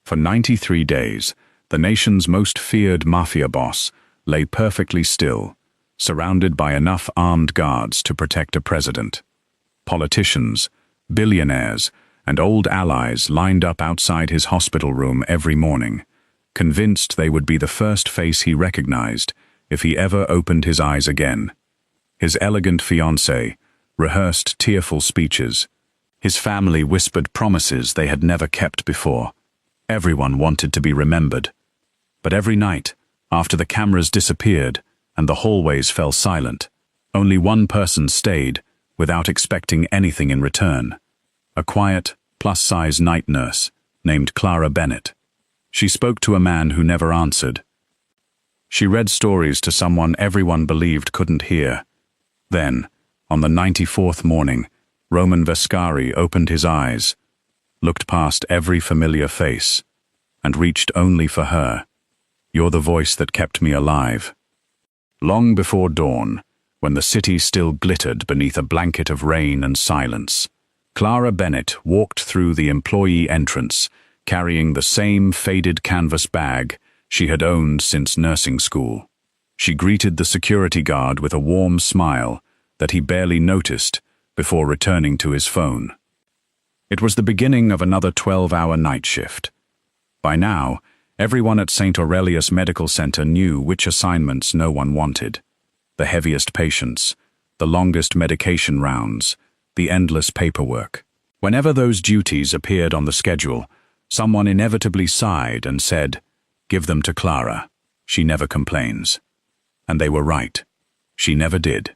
For 93 days, the nation's most feared mafia boss lay perfectly still, surrounded by enough armed guards to protect a president. Politicians, billionaires, and old allies lined up outside his hospital room every morning, convinced they would be the first face he recognized if he ever opened his eyes again. His elegant fiancée rehearsed tearful speeches. His family whispered promises they had never kept before. Everyone wanted to be remembered. But every night, after the cameras disappeared and the hallways fell silent, only one person stayed without expecting anything in return. A quiet, plus-size night nurse named Clara Bennett. She spoke to a man who never answered. She read stories to someone everyone believed couldn't hear. Then, on the 94th morning, Roman Vescari opened his eyes, looked past every familiar face, and reached only for her. "You're the voice that kept me alive." Long before dawn, when the city still glittered beneath a blanket of rain and silence, Clara Bennett walked through the employee entrance, carrying the same faded canvas bag she had owned since nursing school. She greeted the security guard with a warm smile that he barely noticed before returning to his phone. It was the beginning of another 12-hour night shift. By now, everyone at St. Aurelius Medical Center knew which assignments no one wanted. The heaviest patients, the longest medication rounds, the endless paperwork. Whenever those duties appeared on the schedule, someone inevitably sighed and said, "Give them to Clara. She never complains." And they were right. She never did.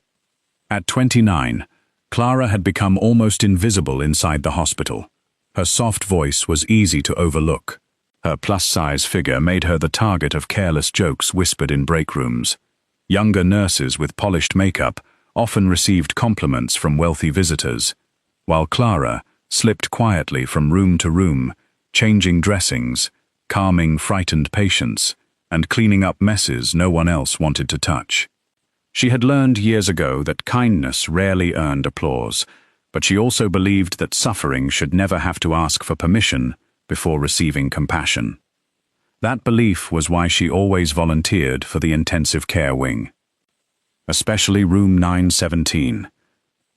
At 29, Clara had become almost invisible inside the hospital. Her soft voice was easy to overlook. Her plus-size figure made her the target of careless jokes whispered in break rooms. Younger nurses with polished makeup often received compliments from wealthy visitors, while Clara slipped quietly from room to room, changing dressings, calming frightened patients, and cleaning up messes no one else wanted to touch. She had learned years ago that kindness rarely earned applause, but she also believed that suffering should never have to ask for permission before receiving compassion. That belief was why she always volunteered for the intensive care wing. Especially room 917.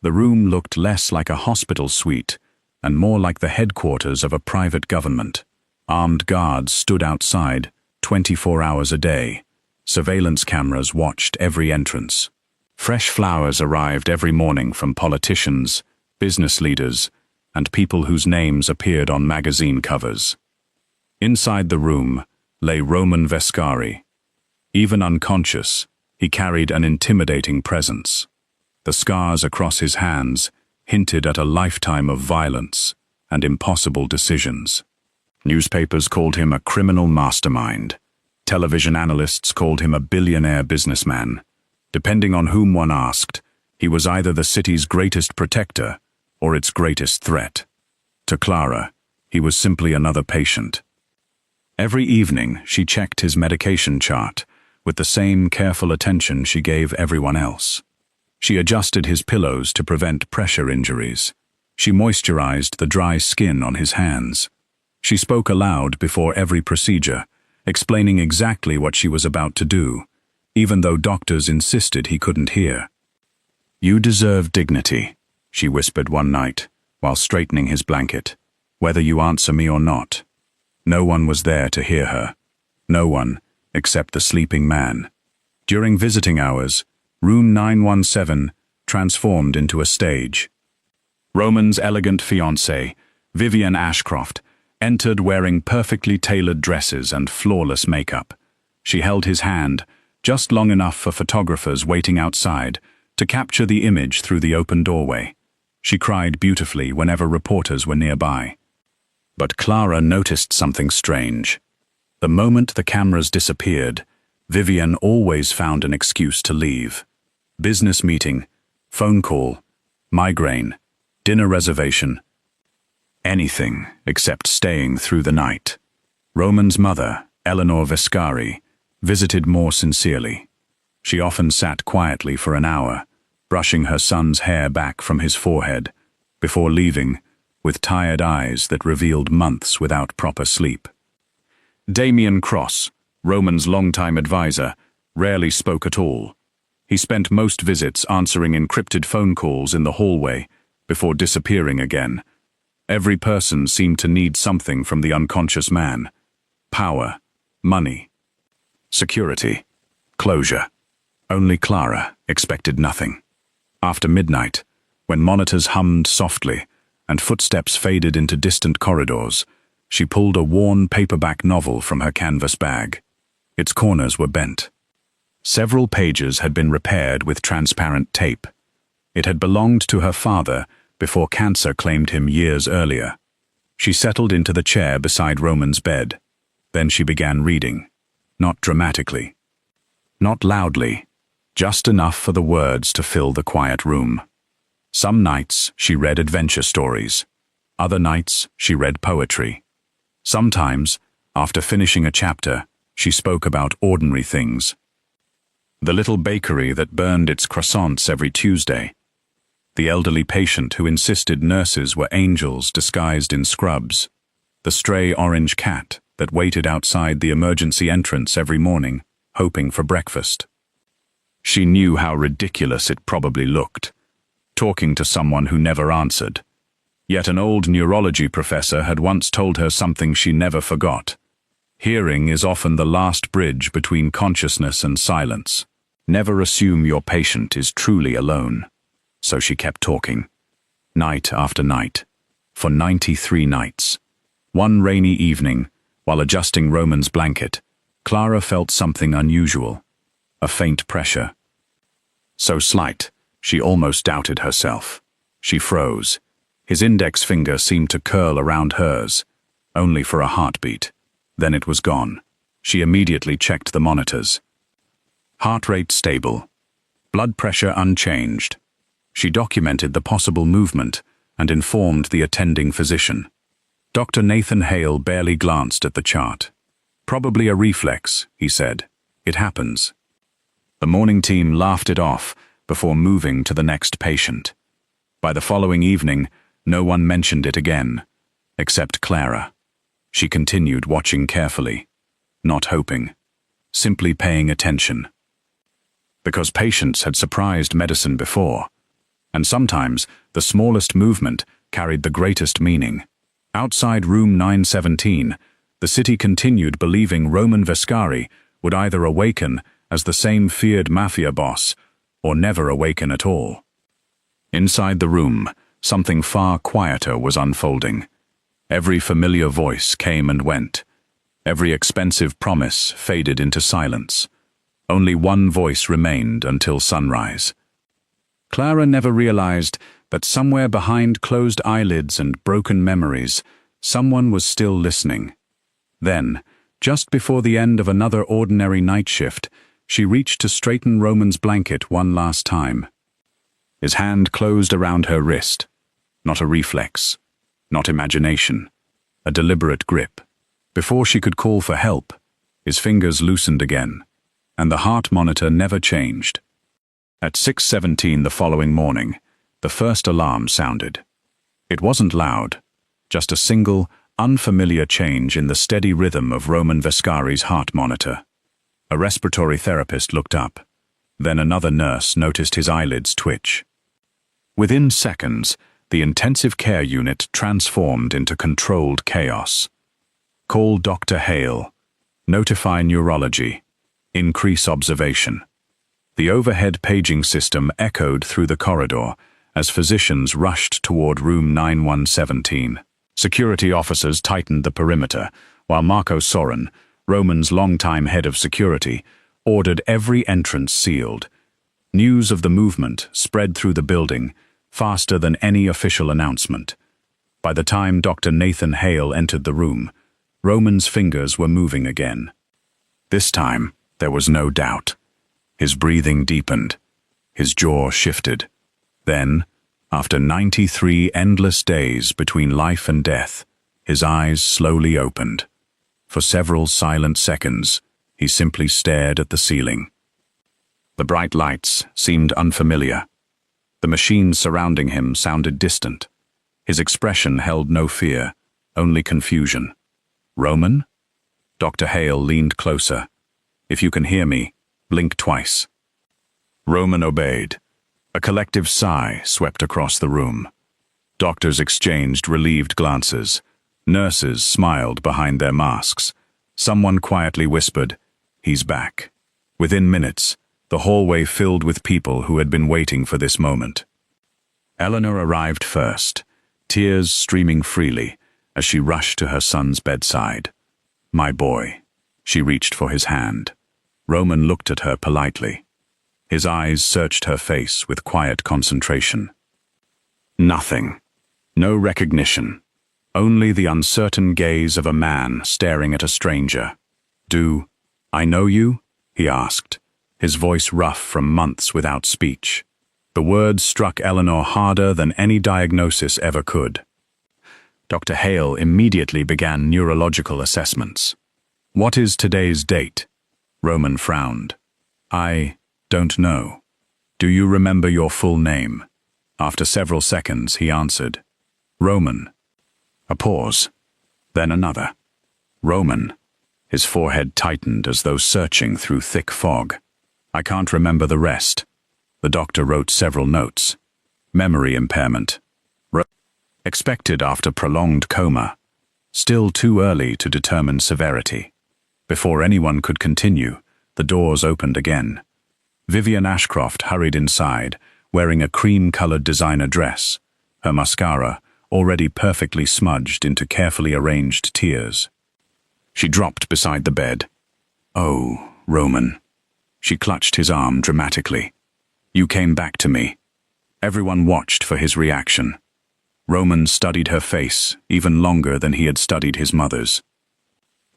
The room looked less like a hospital suite and more like the headquarters of a private government. Armed guards stood outside 24 hours a day. Surveillance cameras watched every entrance. Fresh flowers arrived every morning from politicians, business leaders, and people whose names appeared on magazine covers. Inside the room lay Roman Vescari. Even unconscious, he carried an intimidating presence. The scars across his hands hinted at a lifetime of violence and impossible decisions. Newspapers called him a criminal mastermind. Television analysts called him a billionaire businessman. Depending on whom one asked, he was either the city's greatest protector or its greatest threat. To Clara, he was simply another patient. Every evening, she checked his medication chart with the same careful attention she gave everyone else. She adjusted his pillows to prevent pressure injuries. She moisturized the dry skin on his hands. She spoke aloud before every procedure, explaining exactly what she was about to do, even though doctors insisted he couldn't hear. "You deserve dignity," she whispered one night, while straightening his blanket, "whether you answer me or not." No one was there to hear her. No one, except the sleeping man. During visiting hours, room 917 transformed into a stage. Roman's elegant fiancée, Vivian Ashcroft, entered wearing perfectly tailored dresses and flawless makeup. She held his hand, just long enough for photographers waiting outside to capture the image through the open doorway. She cried beautifully whenever reporters were nearby. But Clara noticed something strange. The moment the cameras disappeared, Vivian always found an excuse to leave. Business meeting, phone call, migraine, dinner reservation. Anything except staying through the night. Roman's mother, Eleanor Vescari, visited more sincerely. She often sat quietly for an hour, brushing her son's hair back from his forehead, before leaving, with tired eyes that revealed months without proper sleep. Damien Cross, Roman's longtime advisor, rarely spoke at all. He spent most visits answering encrypted phone calls in the hallway before disappearing again. Every person seemed to need something from the unconscious man. Power, money, security, closure. Only Clara expected nothing. After midnight, when monitors hummed softly and footsteps faded into distant corridors, she pulled a worn paperback novel from her canvas bag. Its corners were bent. Several pages had been repaired with transparent tape. It had belonged to her father before cancer claimed him years earlier. She settled into the chair beside Roman's bed. Then she began reading. Not dramatically. Not loudly. Just enough for the words to fill the quiet room. Some nights she read adventure stories. Other nights she read poetry. Sometimes, after finishing a chapter, she spoke about ordinary things. The little bakery that burned its croissants every Tuesday. The elderly patient who insisted nurses were angels disguised in scrubs. The stray orange cat that waited outside the emergency entrance every morning, hoping for breakfast. She knew how ridiculous it probably looked, talking to someone who never answered. Yet an old neurology professor had once told her something she never forgot. Hearing is often the last bridge between consciousness and silence. Never assume your patient is truly alone. So she kept talking. Night after night. For 93 nights. One rainy evening, while adjusting Roman's blanket, Clara felt something unusual. A faint pressure. So slight, she almost doubted herself. She froze. His index finger seemed to curl around hers, only for a heartbeat. Then it was gone. She immediately checked the monitors. Heart rate stable. Blood pressure unchanged. She documented the possible movement and informed the attending physician. Dr. Nathan Hale barely glanced at the chart. Probably a reflex, he said. It happens. The morning team laughed it off before moving to the next patient. By the following evening, no one mentioned it again, except Clara. She continued watching carefully, not hoping, simply paying attention. Because patients had surprised medicine before, and sometimes the smallest movement carried the greatest meaning. Outside room 917, the city continued believing Roman Vescari would either awaken as the same feared mafia boss or never awaken at all. Inside the room, something far quieter was unfolding. Every familiar voice came and went. Every expensive promise faded into silence. Only one voice remained until sunrise. Clara never realized that somewhere behind closed eyelids and broken memories, someone was still listening. Then, just before the end of another ordinary night shift, she reached to straighten Roman's blanket one last time. His hand closed around her wrist. Not a reflex, not imagination, a deliberate grip. Before she could call for help, his fingers loosened again, and the heart monitor never changed. At 6:17 the following morning, the first alarm sounded. It wasn't loud, just a single, unfamiliar change in the steady rhythm of Roman Vescari's heart monitor. A respiratory therapist looked up. Then another nurse noticed his eyelids twitch. Within seconds, the intensive care unit transformed into controlled chaos. Call Dr. Hale. Notify neurology. Increase observation. The overhead paging system echoed through the corridor as physicians rushed toward room 9117. Security officers tightened the perimeter, while Marco Sorin, Roman's longtime head of security, ordered every entrance sealed. News of the movement spread through the building faster than any official announcement. By the time Dr. Nathan Hale entered the room, Roman's fingers were moving again. This time, there was no doubt. His breathing deepened. His jaw shifted. Then, after 93 endless days between life and death, his eyes slowly opened. For several silent seconds, he simply stared at the ceiling. The bright lights seemed unfamiliar. The machines surrounding him sounded distant. His expression held no fear, only confusion. Roman? Dr. Hale leaned closer. "If you can hear me, blink twice." Roman obeyed. A collective sigh swept across the room. Doctors exchanged relieved glances. Nurses smiled behind their masks. Someone quietly whispered, "He's back." Within minutes, the hallway filled with people who had been waiting for this moment. Eleanor arrived first, tears streaming freely as she rushed to her son's bedside. "My boy." She reached for his hand. Roman looked at her politely. His eyes searched her face with quiet concentration. Nothing. No recognition. Only the uncertain gaze of a man staring at a stranger. "Do I know you?" he asked, his voice rough from months without speech. The words struck Eleanor harder than any diagnosis ever could. Dr. Hale immediately began neurological assessments. "What is today's date?" Roman frowned. "I don't know." "Do you remember your full name?" After several seconds, he answered, "Roman." A pause, then another. "Roman." His forehead tightened as though searching through thick fog. "I can't remember the rest." The doctor wrote several notes. "Memory impairment. Expected after prolonged coma. Still too early to determine severity." Before anyone could continue, the doors opened again. Vivian Ashcroft hurried inside, wearing a cream-colored designer dress, her mascara already perfectly smudged into carefully arranged tears. She dropped beside the bed. "Oh, Roman." She clutched his arm dramatically. "You came back to me." Everyone watched for his reaction. Roman studied her face even longer than he had studied his mother's.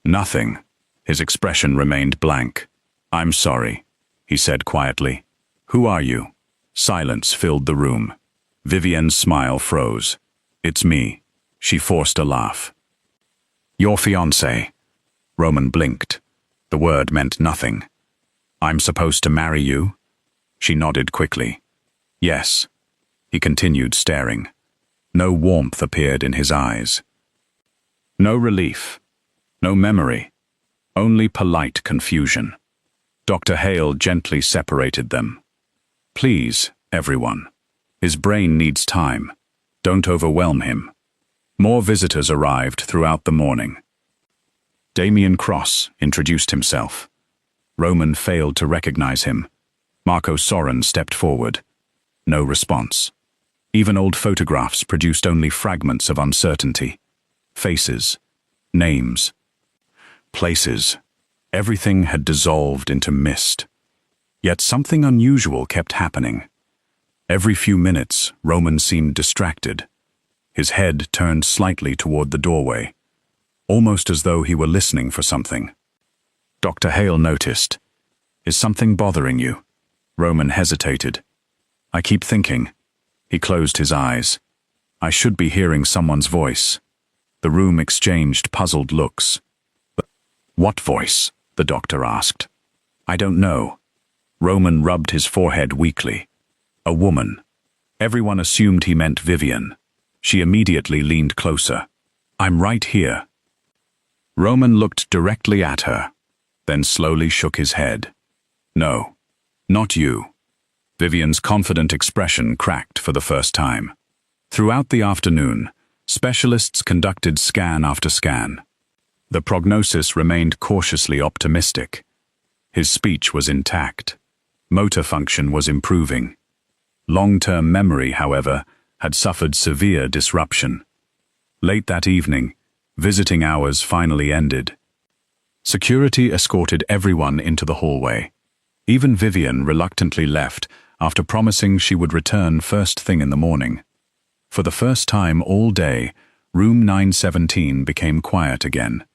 Nothing. His expression remained blank. "I'm sorry," he said quietly. "Who are you?" Silence filled the room. Vivian's smile froze. "It's me." She forced a laugh. "Your fiancé." Roman blinked. The word meant nothing. "I'm supposed to marry you?" She nodded quickly. "Yes." He continued staring. No warmth appeared in his eyes. No relief. No memory. Only polite confusion. Dr. Hale gently separated them. "Please, everyone. His brain needs time. Don't overwhelm him." More visitors arrived throughout the morning. Damien Cross introduced himself. Roman failed to recognize him. Marco Soren stepped forward. No response. Even old photographs produced only fragments of uncertainty. Faces. Names. Places. Everything had dissolved into mist. Yet something unusual kept happening. Every few minutes, Roman seemed distracted. His head turned slightly toward the doorway, almost as though he were listening for something. Dr. Hale noticed. "Is something bothering you?" Roman hesitated. "I keep thinking." He closed his eyes. "I should be hearing someone's voice." The room exchanged puzzled looks. "What voice?" the doctor asked. "I don't know." Roman rubbed his forehead weakly. "A woman." Everyone assumed he meant Vivian. She immediately leaned closer. "I'm right here." Roman looked directly at her, then slowly shook his head. "No, not you." Vivian's confident expression cracked for the first time. Throughout the afternoon, specialists conducted scan after scan. The prognosis remained cautiously optimistic. His speech was intact. Motor function was improving. Long-term memory, however, had suffered severe disruption. Late that evening, visiting hours finally ended. Security escorted everyone into the hallway. Even Vivian reluctantly left after promising she would return first thing in the morning. For the first time all day, room 917 became quiet again.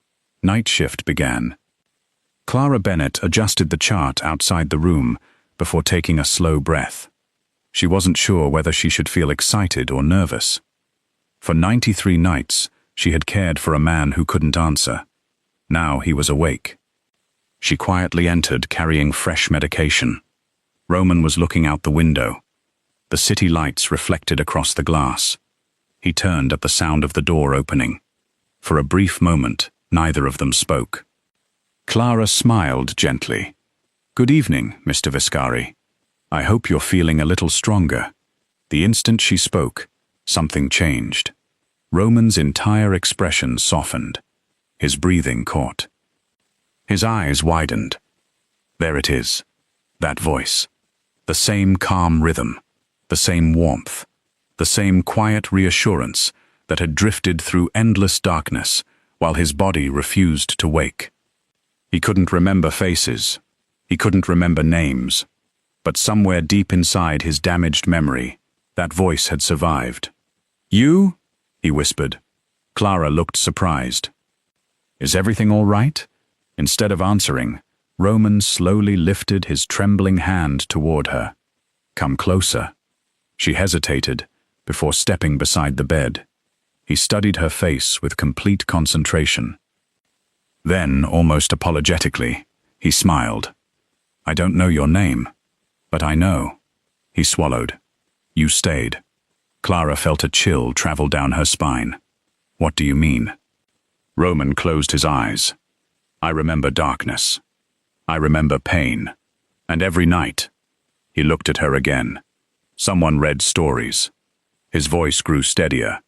Night shift began. Clara Bennett adjusted the chart outside the room before taking a slow breath. She wasn't sure whether she should feel excited or nervous. For 93 nights, she had cared for a man who couldn't answer. Now he was awake. She quietly entered, carrying fresh medication. Roman was looking out the window. The city lights reflected across the glass. He turned at the sound of the door opening. For a brief moment, neither of them spoke. Clara smiled gently. "Good evening, Mr. Viscari. I hope you're feeling a little stronger." The instant she spoke, something changed. Roman's entire expression softened. His breathing caught. His eyes widened. There it is. That voice. The same calm rhythm. The same warmth. The same quiet reassurance that had drifted through endless darkness while his body refused to wake. He couldn't remember faces. He couldn't remember names. But somewhere deep inside his damaged memory, that voice had survived. "You?" he whispered. Clara looked surprised. "Is everything all right?" Instead of answering, Roman slowly lifted his trembling hand toward her. "Come closer." She hesitated before stepping beside the bed. He studied her face with complete concentration. Then, almost apologetically, he smiled. "I don't know your name, but I know." He swallowed. "You stayed." Clara felt a chill travel down her spine. "What do you mean?" Roman closed his eyes. "I remember darkness. I remember pain. And every night." He looked at her again. "Someone read stories." His voice grew steadier.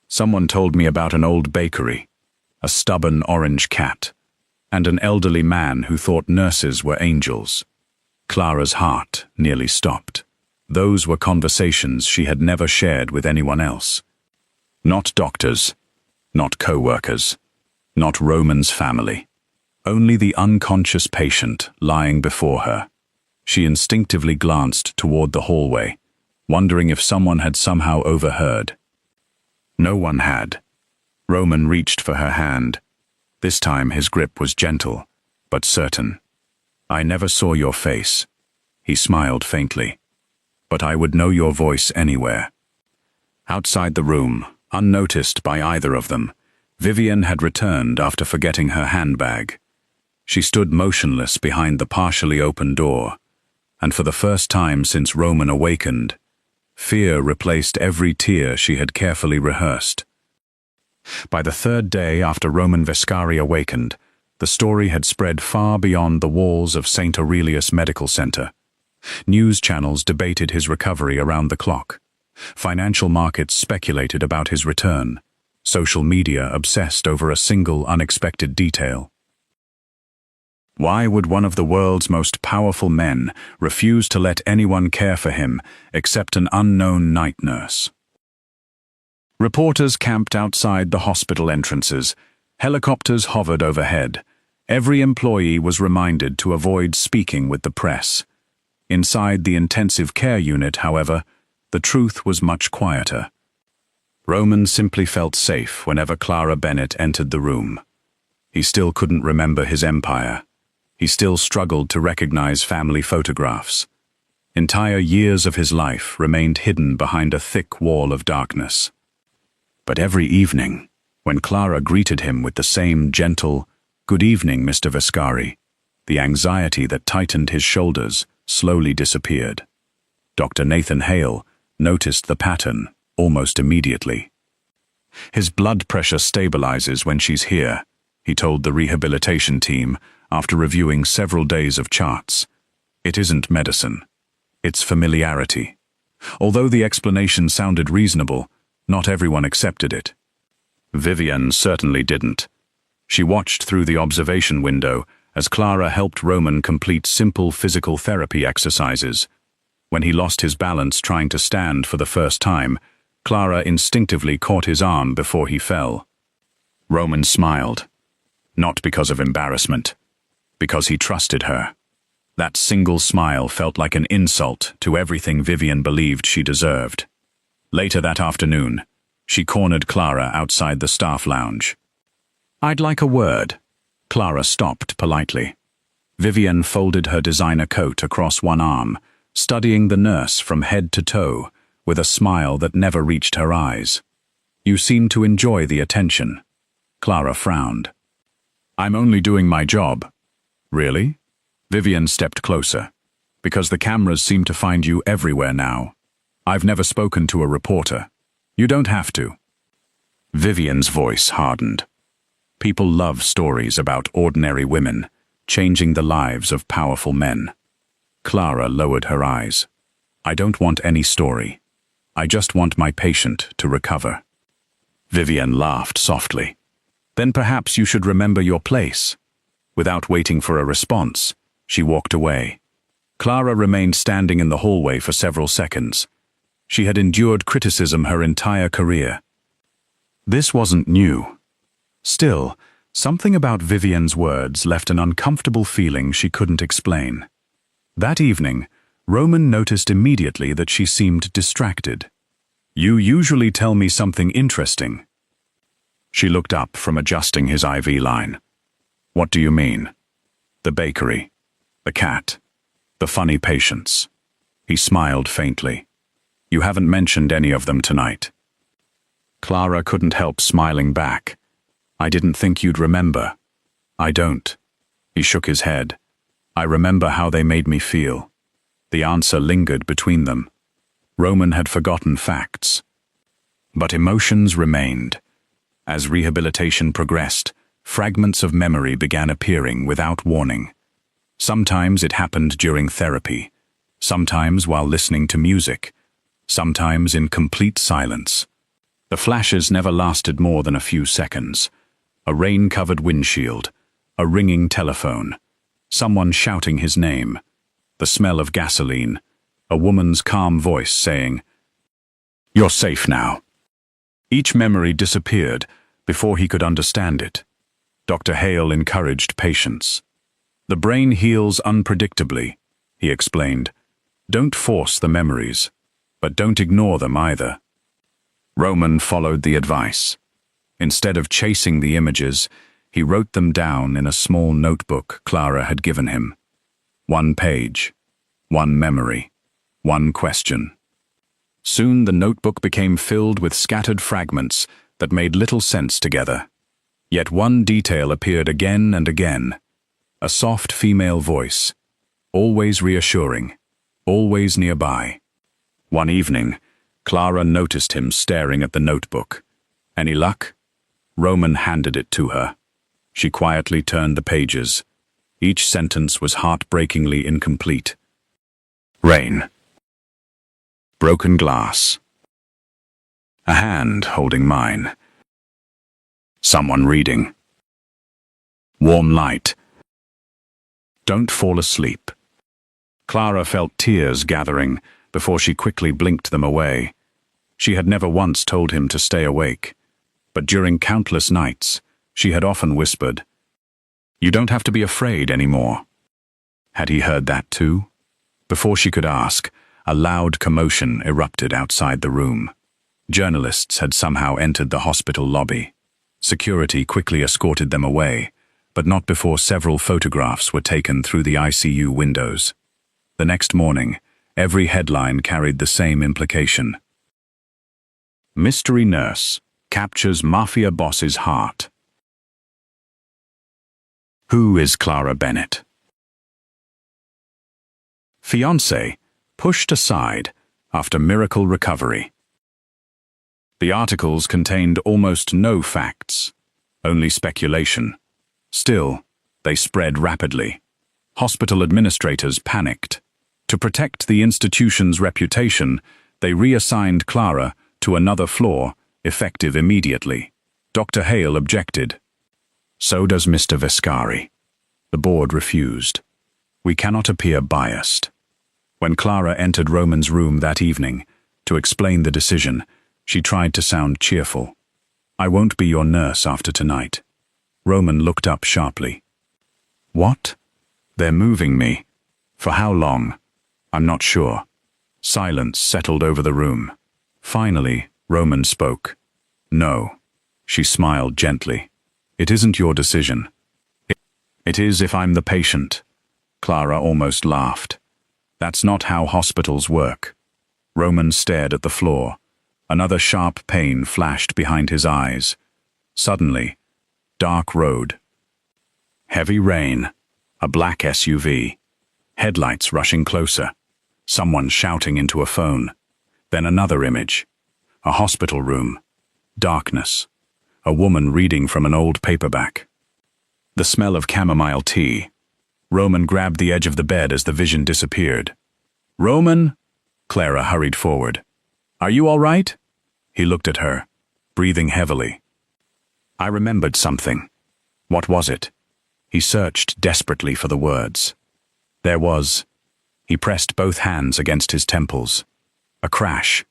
"Someone told me about an old bakery, a stubborn orange cat, and an elderly man who thought nurses were angels." Clara's heart nearly stopped. Those were conversations she had never shared with anyone else. Not doctors, not co-workers, not Roman's family. Only the unconscious patient lying before her. She instinctively glanced toward the hallway, wondering if someone had somehow overheard. No one had. Roman reached for her hand. This time his grip was gentle, but certain. "I never saw your face." He smiled faintly. "But I would know your voice anywhere." Outside the room, unnoticed by either of them, Vivian had returned after forgetting her handbag. She stood motionless behind the partially open door, and for the first time since Roman awakened, fear replaced every tear she had carefully rehearsed. By the third day after Roman Viscari awakened, the story had spread far beyond the walls of St. Aurelius Medical Center. News channels debated his recovery around the clock. Financial markets speculated about his return. Social media obsessed over a single unexpected detail. Why would one of the world's most powerful men refuse to let anyone care for him except an unknown night nurse? Reporters camped outside the hospital entrances. Helicopters hovered overhead. Every employee was reminded to avoid speaking with the press. Inside the intensive care unit, however, the truth was much quieter. Roman simply felt safe whenever Clara Bennett entered the room. He still couldn't remember his empire. He still struggled to recognize family photographs. Entire years of his life remained hidden behind a thick wall of darkness. But every evening, when Clara greeted him with the same gentle, "Good evening, Mr. Viscari," the anxiety that tightened his shoulders slowly disappeared. Dr. Nathan Hale noticed the pattern almost immediately. "His blood pressure stabilizes when she's here," he told the rehabilitation team after reviewing several days of charts. "It isn't medicine. It's familiarity." Although the explanation sounded reasonable, not everyone accepted it. Vivian certainly didn't. She watched through the observation window as Clara helped Roman complete simple physical therapy exercises. When he lost his balance trying to stand for the first time, Clara instinctively caught his arm before he fell. Roman smiled. Not because of embarrassment, because he trusted her. That single smile felt like an insult to everything Vivian believed she deserved. Later that afternoon, she cornered Clara outside the staff lounge. "I'd like a word." Clara stopped politely. Vivian folded her designer coat across one arm, studying the nurse from head to toe, with a smile that never reached her eyes. "You seem to enjoy the attention." Clara frowned. "I'm only doing my job." "Really?" Vivian stepped closer. "Because the cameras seem to find you everywhere now. I've never spoken to a reporter. You don't have to." Vivian's voice hardened. People love stories about ordinary women changing the lives of powerful men. Clara lowered her eyes. I don't want any story. I just want my patient to recover. Vivian laughed softly. Then perhaps you should remember your place. Without waiting for a response, she walked away. Clara remained standing in the hallway for several seconds. She had endured criticism her entire career. This wasn't new. Still, something about Vivian's words left an uncomfortable feeling she couldn't explain. That evening, Roman noticed immediately that she seemed distracted. You usually tell me something interesting. She looked up from adjusting his IV line. What do you mean? The bakery, the cat, the funny patients. He smiled faintly. You haven't mentioned any of them tonight. Clara couldn't help smiling back. I didn't think you'd remember. I don't. He shook his head. I remember how they made me feel. The answer lingered between them. Roman had forgotten facts. But emotions remained. As rehabilitation progressed, fragments of memory began appearing without warning. Sometimes it happened during therapy, sometimes while listening to music, sometimes in complete silence. The flashes never lasted more than a few seconds. A rain-covered windshield, a ringing telephone, someone shouting his name, the smell of gasoline, a woman's calm voice saying, "You're safe now." Each memory disappeared before he could understand it. Dr. Hale encouraged patience. The brain heals unpredictably, he explained. Don't force the memories, but don't ignore them either. Roman followed the advice. Instead of chasing the images, he wrote them down in a small notebook Clara had given him. 1 page, 1 memory, 1 question. Soon the notebook became filled with scattered fragments that made little sense together. Yet one detail appeared again and again. A soft female voice, always reassuring, always nearby. One evening, Clara noticed him staring at the notebook. Any luck? Roman handed it to her. She quietly turned the pages. Each sentence was heartbreakingly incomplete. Rain. Broken glass. A hand holding mine. Someone reading. Warm light. Don't fall asleep. Clara felt tears gathering before she quickly blinked them away. She had never once told him to stay awake, but during countless nights, she had often whispered, "You don't have to be afraid anymore." Had he heard that too? Before she could ask, a loud commotion erupted outside the room. Journalists had somehow entered the hospital lobby. Security quickly escorted them away, but not before several photographs were taken through the ICU windows. The next morning, every headline carried the same implication. Mystery nurse captures Mafia boss's heart. Who is Clara Bennett? Fiancé pushed aside after miracle recovery. The articles contained almost no facts, only speculation. Still, they spread rapidly. Hospital administrators panicked. To protect the institution's reputation, they reassigned Clara to another floor, effective immediately. Dr. Hale objected. So does Mr. Vescari. The board refused. We cannot appear biased. When Clara entered Roman's room that evening, to explain the decision, she tried to sound cheerful. I won't be your nurse after tonight. Roman looked up sharply. What? They're moving me. For how long? I'm not sure. Silence settled over the room. Finally, Roman spoke. No. She smiled gently. It isn't your decision. It is if I'm the patient. Clara almost laughed. That's not how hospitals work. Roman stared at the floor. Another sharp pain flashed behind his eyes. Suddenly, dark road. Heavy rain. A black SUV. Headlights rushing closer. Someone shouting into a phone. Then another image. A hospital room. Darkness. a woman reading from an old paperback. The smell of chamomile tea. Roman grabbed the edge of the bed as the vision disappeared. "Roman?" Clara hurried forward. "Are you all right?" He looked at her, breathing heavily. I remembered something. What was it? He searched desperately for the words. There was. He pressed both hands against his temples. A crash.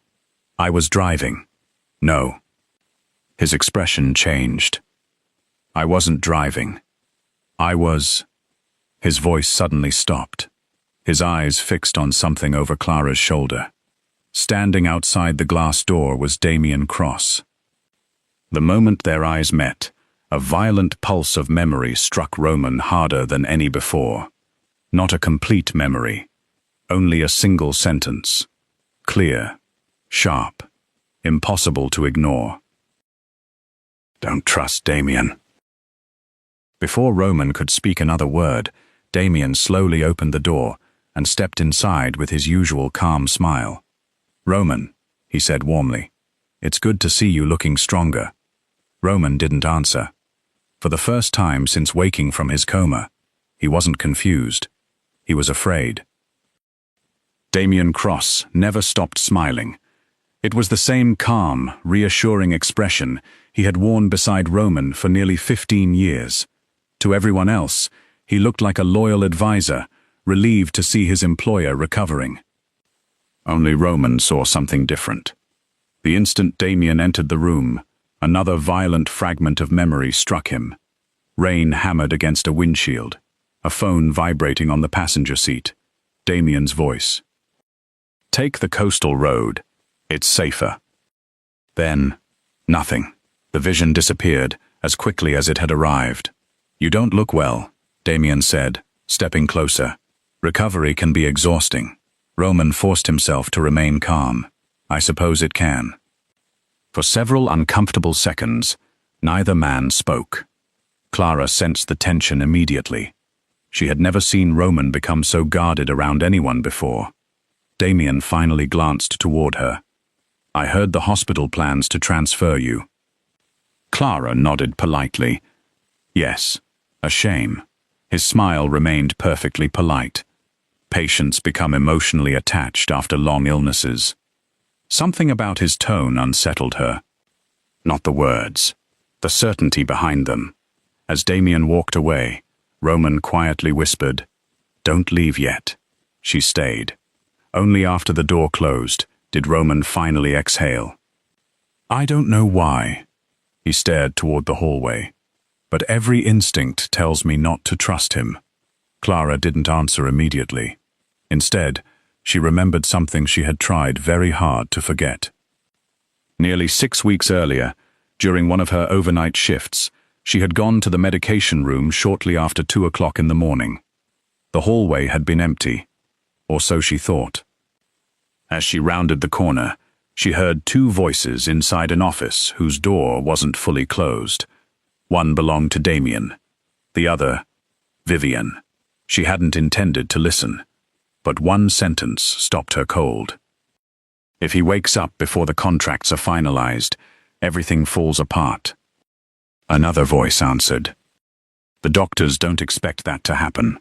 I was driving. No. His expression changed. I wasn't driving. I was. His voice suddenly stopped. His eyes fixed on something over Clara's shoulder. Standing outside the glass door was Damien Cross. The moment their eyes met, a violent pulse of memory struck Roman harder than any before. Not a complete memory, only a single sentence. Clear, sharp, impossible to ignore. "Don't trust Damien." Before Roman could speak another word, Damien slowly opened the door and stepped inside with his usual calm smile. "Roman," he said warmly, "it's good to see you looking stronger." Roman didn't answer. For the first time since waking from his coma, he wasn't confused. He was afraid. Damien Cross never stopped smiling. It was the same calm, reassuring expression he had worn beside Roman for nearly 15 years. To everyone else, he looked like a loyal advisor, relieved to see his employer recovering. Only Roman saw something different. The instant Damien entered the room, another violent fragment of memory struck him. Rain hammered against a windshield, a phone vibrating on the passenger seat. Damien's voice. "Take the coastal road. It's safer." Then, nothing. The vision disappeared as quickly as it had arrived. "You don't look well," Damien said, stepping closer. "Recovery can be exhausting." Roman forced himself to remain calm. "I suppose it can." For several uncomfortable seconds, neither man spoke. Clara sensed the tension immediately. She had never seen Roman become so guarded around anyone before. Damien finally glanced toward her. "I heard the hospital plans to transfer you." Clara nodded politely. Yes, a shame. His smile remained perfectly polite. Patients become emotionally attached after long illnesses. Something about his tone unsettled her. Not the words, the certainty behind them. As Damien walked away, Roman quietly whispered, "Don't leave yet." She stayed. Only after the door closed did Roman finally exhale. "I don't know why." He stared toward the hallway. "But every instinct tells me not to trust him." Clara didn't answer immediately. Instead, she remembered something she had tried very hard to forget. Nearly 6 weeks earlier, during one of her overnight shifts, she had gone to the medication room shortly after 2 o'clock in the morning. The hallway had been empty, or so she thought. As she rounded the corner, she heard 2 voices inside an office whose door wasn't fully closed. One belonged to Damien, the other, Vivian. She hadn't intended to listen, but one sentence stopped her cold. "If he wakes up before the contracts are finalized, everything falls apart." Another voice answered. "The doctors don't expect that to happen."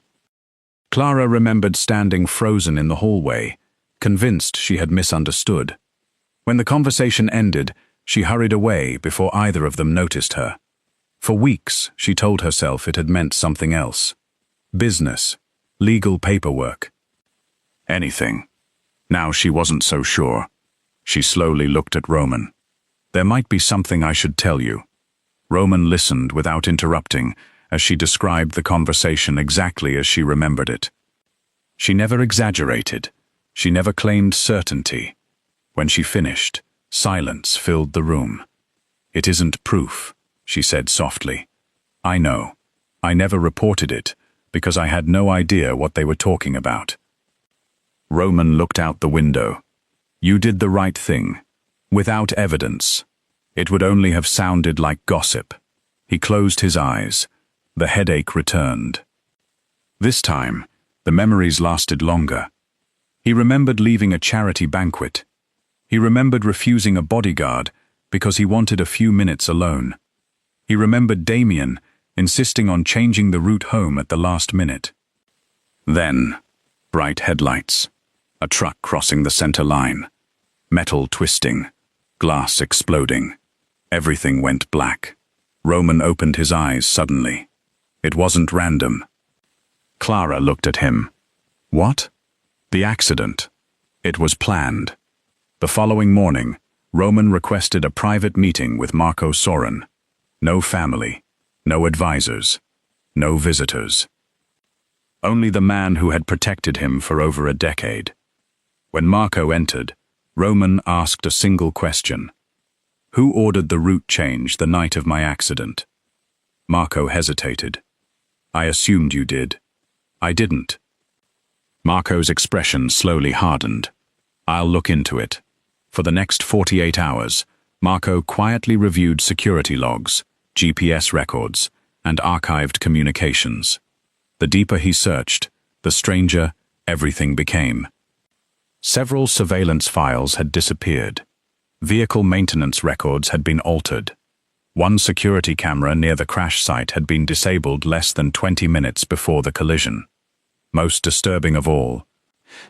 Clara remembered standing frozen in the hallway, convinced she had misunderstood. When the conversation ended, she hurried away before either of them noticed her. For weeks, she told herself it had meant something else. Business, legal paperwork. Anything. Now she wasn't so sure. She slowly looked at Roman. "There might be something I should tell you." Roman listened without interrupting as she described the conversation exactly as she remembered it. She never exaggerated. She never claimed certainty. When she finished, silence filled the room. "It isn't proof," she said softly. "I know. I never reported it because I had no idea what they were talking about." Roman looked out the window. "You did the right thing. Without evidence. It would only have sounded like gossip." He closed his eyes. The headache returned. This time, the memories lasted longer. He remembered leaving a charity banquet. He remembered refusing a bodyguard because he wanted a few minutes alone. He remembered Damien insisting on changing the route home at the last minute. Then, bright headlights, a truck crossing the center line, metal twisting, glass exploding. Everything went black. Roman opened his eyes suddenly. It wasn't random. Clara looked at him. What? The accident. It was planned. The following morning, Roman requested a private meeting with Marco Soren. No family, no advisors, no visitors. Only the man who had protected him for over a decade. When Marco entered, Roman asked a single question. Who ordered the route change the night of my accident? Marco hesitated. I assumed you did. I didn't. Marco's expression slowly hardened. I'll look into it. For the next 48 hours, Marco quietly reviewed security logs, GPS records, and archived communications. The deeper he searched, the stranger everything became. Several surveillance files had disappeared. Vehicle maintenance records had been altered. One security camera near the crash site had been disabled less than 20 minutes before the collision. Most disturbing of all,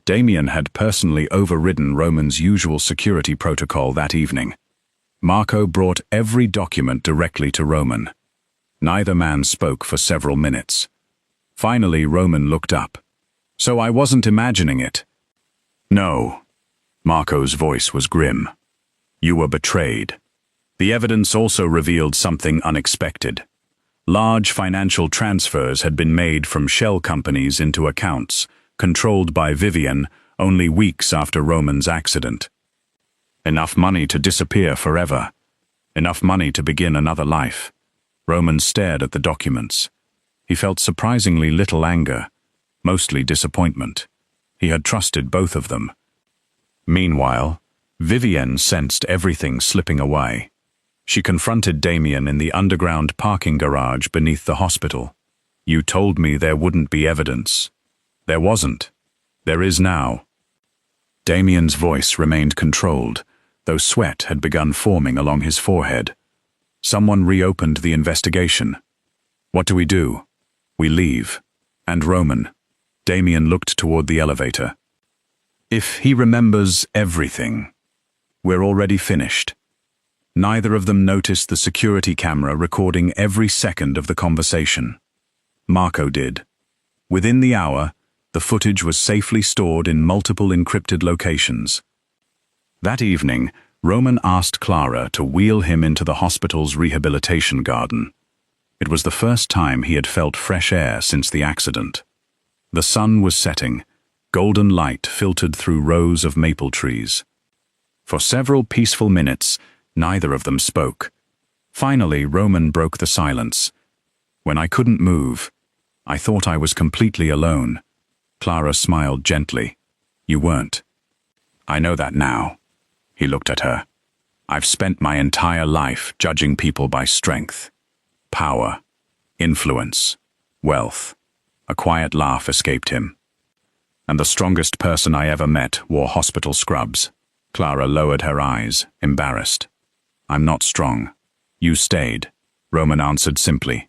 Damien had personally overridden Roman's usual security protocol that evening. Marco brought every document directly to Roman. Neither man spoke for several minutes. Finally, Roman looked up. So I wasn't imagining it. No. Marco's voice was grim. You were betrayed. The evidence also revealed something unexpected. Large financial transfers had been made from shell companies into accounts, controlled by Vivian only weeks after Roman's accident. Enough money to disappear forever. Enough money to begin another life. Roman stared at the documents. He felt surprisingly little anger, mostly disappointment. He had trusted both of them. Meanwhile, Vivian sensed everything slipping away. She confronted Damien in the underground parking garage beneath the hospital. You told me there wouldn't be evidence. There wasn't. There is now. Damien's voice remained controlled, though sweat had begun forming along his forehead. Someone reopened the investigation. What do? We leave. And Roman. Damien looked toward the elevator. If he remembers everything, we're already finished. Neither of them noticed the security camera recording every second of the conversation. Marco did. Within the hour, the footage was safely stored in multiple encrypted locations. That evening, Roman asked Clara to wheel him into the hospital's rehabilitation garden. It was the first time he had felt fresh air since the accident. The sun was setting. Golden light filtered through rows of maple trees. For several peaceful minutes, neither of them spoke. Finally, Roman broke the silence. When I couldn't move, I thought I was completely alone. Clara smiled gently. You weren't. I know that now. He looked at her. I've spent my entire life judging people by strength, power, influence, wealth. A quiet laugh escaped him. And the strongest person I ever met wore hospital scrubs. Clara lowered her eyes, embarrassed. I'm not strong. You stayed, Roman answered simply.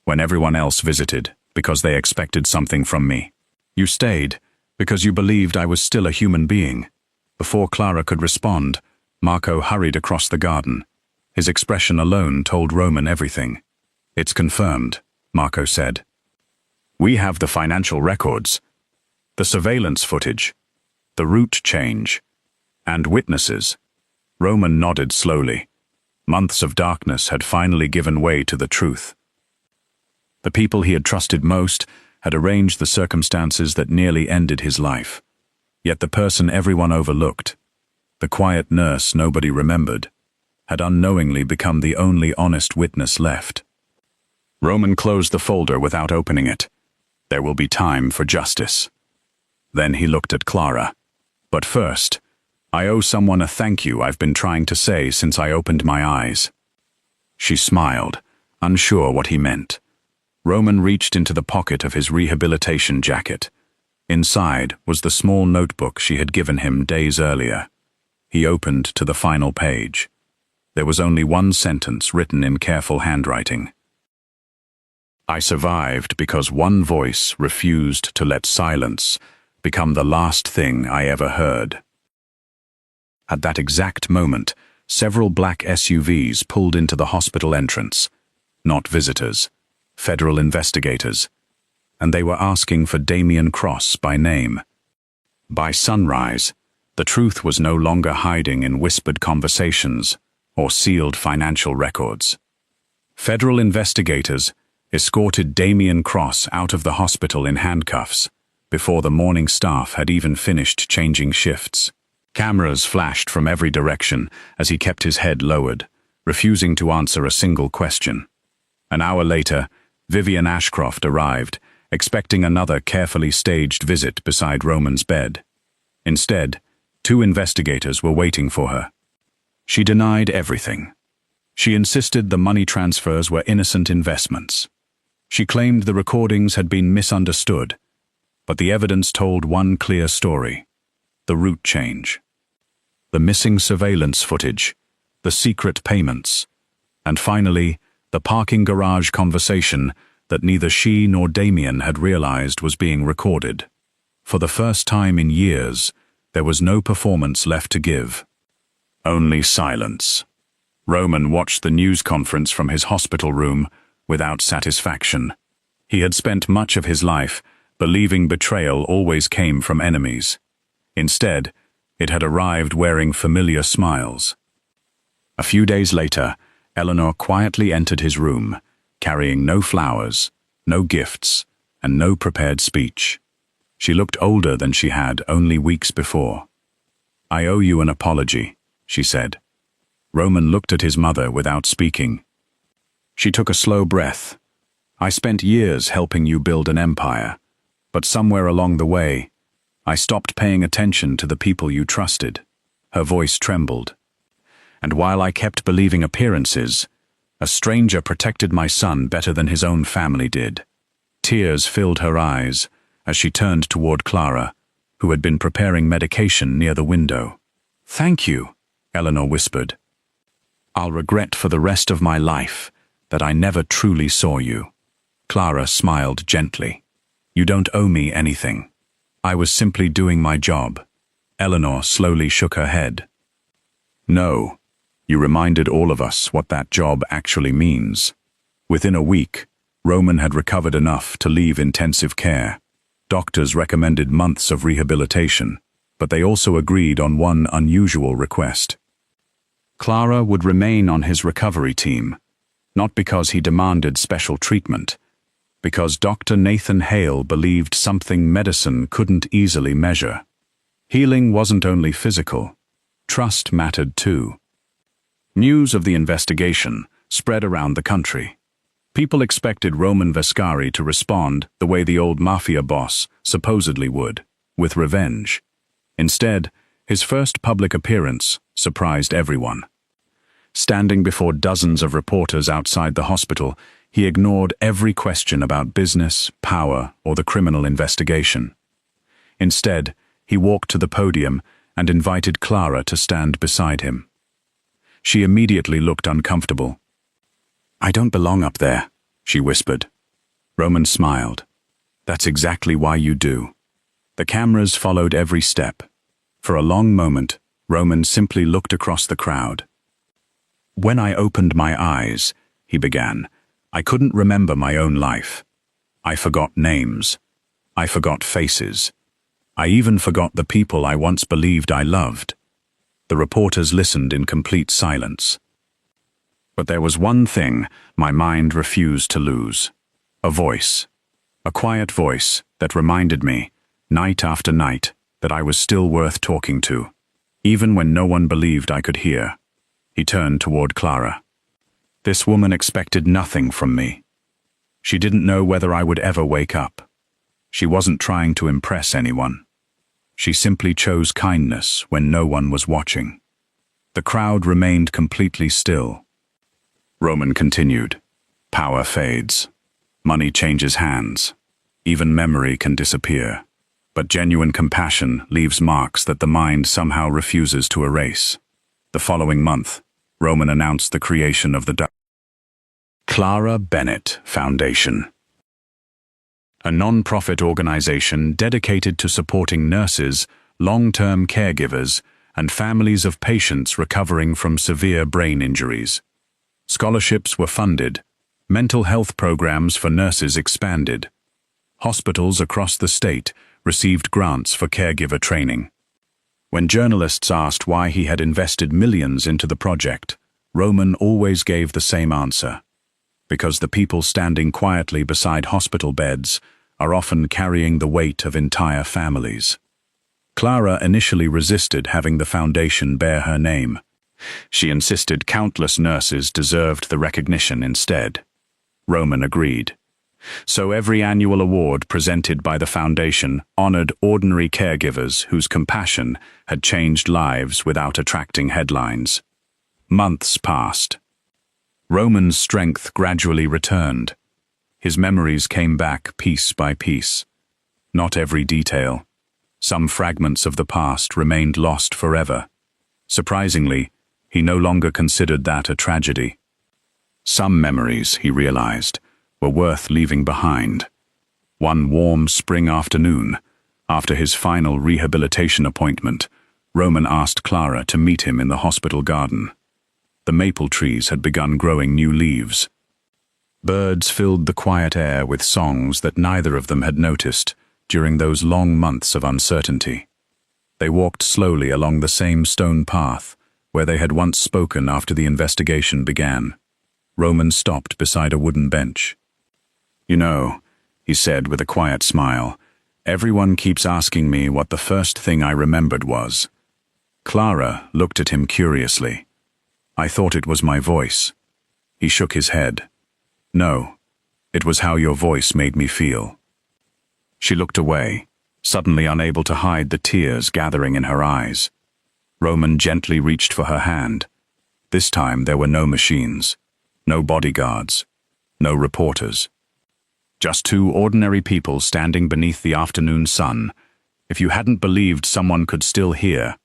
When everyone else visited, because they expected something from me. You stayed, because you believed I was still a human being. Before Clara could respond, Marco hurried across the garden. His expression alone told Roman everything. It's confirmed, Marco said. We have the financial records, the surveillance footage, the route change, and witnesses. Roman nodded slowly. Months of darkness had finally given way to the truth. The people he had trusted most had arranged the circumstances that nearly ended his life. Yet the person everyone overlooked, the quiet nurse nobody remembered, had unknowingly become the only honest witness left. Roman closed the folder without opening it. There will be time for justice. Then he looked at Clara. But first, I owe someone a thank you I've been trying to say since I opened my eyes. She smiled, unsure what he meant. Roman reached into the pocket of his rehabilitation jacket. Inside was the small notebook she had given him days earlier. He opened to the final page. There was only one sentence written in careful handwriting. I survived because one voice refused to let silence become the last thing I ever heard. At that exact moment, several black SUVs pulled into the hospital entrance. Not visitors, federal investigators. And they were asking for Damien Cross by name. By sunrise, the truth was no longer hiding in whispered conversations or sealed financial records. Federal investigators escorted Damien Cross out of the hospital in handcuffs before the morning staff had even finished changing shifts. Cameras flashed from every direction as he kept his head lowered, refusing to answer a single question. An hour later, Vivian Ashcroft arrived, expecting another carefully staged visit beside Roman's bed. Instead, 2 investigators were waiting for her. She denied everything. She insisted the money transfers were innocent investments. She claimed the recordings had been misunderstood, but the evidence told one clear story: the route change. The missing surveillance footage, the secret payments, and finally, the parking garage conversation that neither she nor Damien had realized was being recorded. For the first time in years, there was no performance left to give. Only silence. Roman watched the news conference from his hospital room without satisfaction. He had spent much of his life believing betrayal always came from enemies. Instead, it had arrived wearing familiar smiles. A few days later, Eleanor quietly entered his room, carrying no flowers, no gifts, and no prepared speech. She looked older than she had only weeks before. "I owe you an apology," she said. Roman looked at his mother without speaking. She took a slow breath. "I spent years helping you build an empire, but somewhere along the way, I stopped paying attention to the people you trusted." Her voice trembled. "And while I kept believing appearances, a stranger protected my son better than his own family did." Tears filled her eyes as she turned toward Clara, who had been preparing medication near the window. "Thank you," Eleanor whispered. "I'll regret for the rest of my life that I never truly saw you." Clara smiled gently. "You don't owe me anything. I was simply doing my job." Eleanor slowly shook her head. "No, you reminded all of us what that job actually means." Within a week, Roman had recovered enough to leave intensive care. Doctors recommended months of rehabilitation, but they also agreed on one unusual request. Clara would remain on his recovery team, not because he demanded special treatment, because Dr. Nathan Hale believed something medicine couldn't easily measure. Healing wasn't only physical, trust mattered too. News of the investigation spread around the country. People expected Roman Vescari to respond the way the old mafia boss supposedly would, with revenge. Instead, his first public appearance surprised everyone. Standing before dozens of reporters outside the hospital, he ignored every question about business, power, or the criminal investigation. Instead, he walked to the podium and invited Clara to stand beside him. She immediately looked uncomfortable. "I don't belong up there," she whispered. Roman smiled. "That's exactly why you do." The cameras followed every step. For a long moment, Roman simply looked across the crowd. "When I opened my eyes," he began, "I couldn't remember my own life. I forgot names. I forgot faces. I even forgot the people I once believed I loved." The reporters listened in complete silence. But there was one thing my mind refused to lose. A voice. A quiet voice that reminded me, night after night, that I was still worth talking to, even when no one believed I could hear. He turned toward Clara. "This woman expected nothing from me. She didn't know whether I would ever wake up. She wasn't trying to impress anyone. She simply chose kindness when no one was watching." The crowd remained completely still. Roman continued. "Power fades. Money changes hands. Even memory can disappear. But genuine compassion leaves marks that the mind somehow refuses to erase." The following month, Roman announced the creation of the Clara Bennett Foundation, a non-profit organization dedicated to supporting nurses, long-term caregivers, and families of patients recovering from severe brain injuries. Scholarships were funded, mental health programs for nurses expanded. Hospitals across the state received grants for caregiver training. When journalists asked why he had invested millions into the project, Roman always gave the same answer: because the people standing quietly beside hospital beds are often carrying the weight of entire families. Clara initially resisted having the foundation bear her name. She insisted countless nurses deserved the recognition instead. Roman agreed. So every annual award presented by the foundation honored ordinary caregivers whose compassion had changed lives without attracting headlines. Months passed. Roman's strength gradually returned. His memories came back piece by piece. Not every detail. Some fragments of the past remained lost forever. Surprisingly, he no longer considered that a tragedy. Some memories, he realized, were worth leaving behind. One warm spring afternoon, after his final rehabilitation appointment, Roman asked Clara to meet him in the hospital garden. The maple trees had begun growing new leaves. Birds filled the quiet air with songs that neither of them had noticed during those long months of uncertainty. They walked slowly along the same stone path where they had once spoken after the investigation began. Roman stopped beside a wooden bench. "You know," he said with a quiet smile, "everyone keeps asking me what the first thing I remembered was." Clara looked at him curiously. "I thought it was my voice." He shook his head. "No, it was how your voice made me feel." She looked away, suddenly unable to hide the tears gathering in her eyes. Roman gently reached for her hand. This time there were no machines, no bodyguards, no reporters. Just two ordinary people standing beneath the afternoon sun. If you hadn't believed someone could still hear,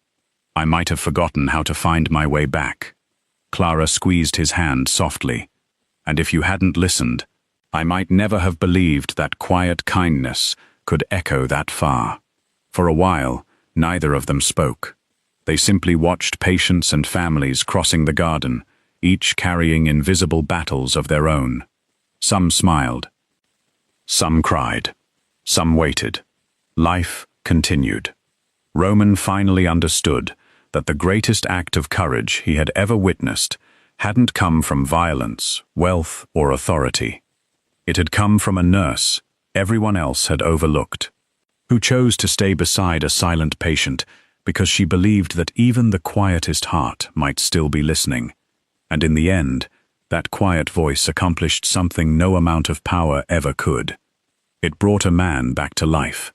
I might have forgotten how to find my way back. Clara squeezed his hand softly. And if you hadn't listened, I might never have believed that quiet kindness could echo that far. For a while, neither of them spoke. They simply watched patients and families crossing the garden, each carrying invisible battles of their own. Some smiled. Some cried. Some waited. Life continued. Roman finally understood that the greatest act of courage he had ever witnessed hadn't come from violence, wealth, or authority. It had come from a nurse everyone else had overlooked, who chose to stay beside a silent patient because she believed that even the quietest heart might still be listening. And in the end, that quiet voice accomplished something no amount of power ever could. It brought a man back to life.